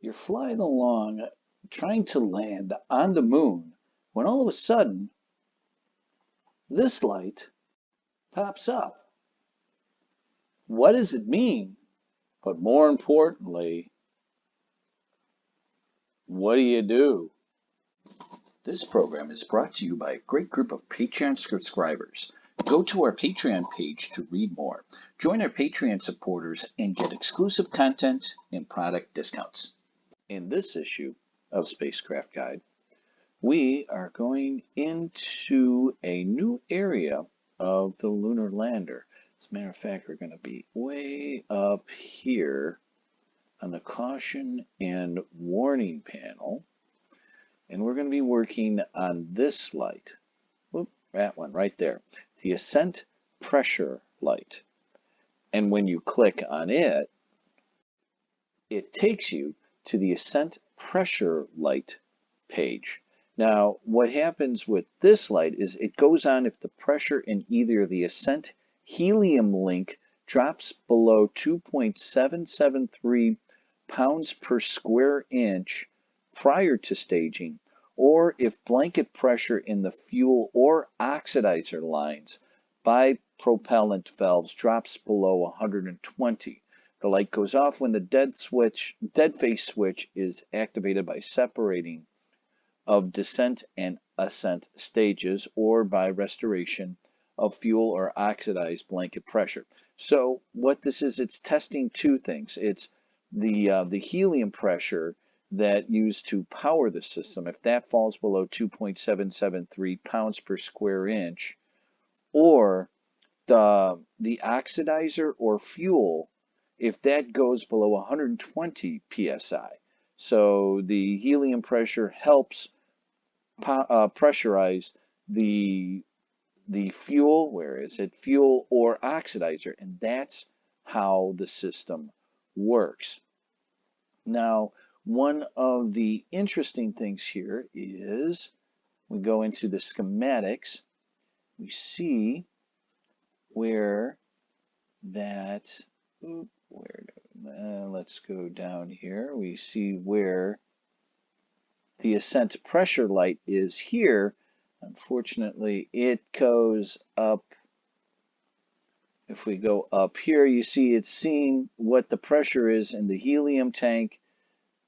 You're flying along trying to land on the moon when all of a sudden this light pops up. What does it mean? But more importantly, what do you do? This program is brought to you by a great group of Patreon subscribers. Go to our Patreon page to read more. Join our Patreon supporters and get exclusive content and product discounts. In this issue of Spacecraft Guide, we are going into a new area of the lunar lander. As a matter of fact, we're going to be way up here on the caution and warning panel, and we're going to be working on this light. Whoop, that one right there, the Ascent Pressure Light. And when you click on it, it takes you to the Ascent Pressure Light Page. Now, what happens with this light is it goes on if the pressure in either the Ascent helium link drops below 2.773 pounds per square inch prior to staging, or if blanket pressure in the fuel or oxidizer lines by propellant valves drops below 120. The light goes off when the dead phase switch is activated by separating of descent and ascent stages, or by restoration of fuel or oxidized blanket pressure. So what this is, it's testing two things. It's the helium pressure that used to power the system. If that falls below 2.773 pounds per square inch, or the oxidizer or fuel, if that goes below 120 psi. So the helium pressure helps pressurize the fuel, where is it, fuel or oxidizer, and that's how the system works. Now, one of the interesting things here is we go into the schematics, we see where that, let's go down here, we see where the Ascent Pressure Light is here. Unfortunately, it goes up. If we go up here, you see it's seeing what the pressure is in the helium tank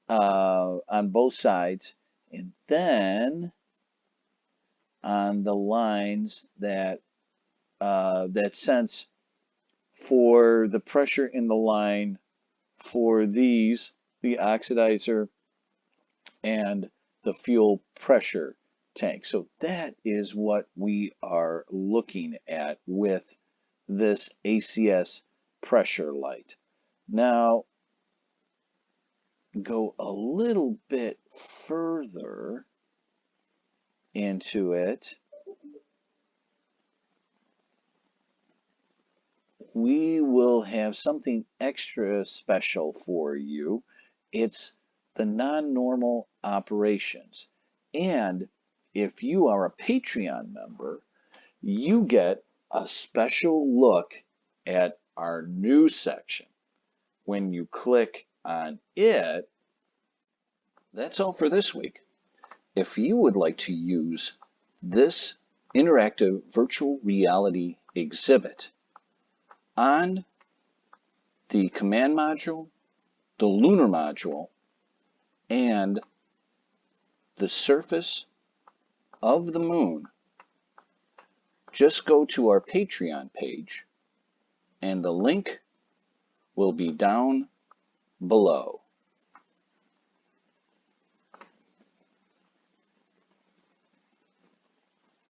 on both sides, and then on the lines that sense for the pressure in the line for these, the oxidizer and the fuel pressure tank. So that is what we are looking at with this ACS pressure light. Now, go a little bit further into it. We will have something extra special for you. It's the non-normal operations. And if you are a Patreon member, you get a special look at our new section. When you click on it, that's all for this week. If you would like to use this interactive virtual reality exhibit on the command module, the lunar module, and the surface of the moon, just go to our Patreon page and the link will be down below.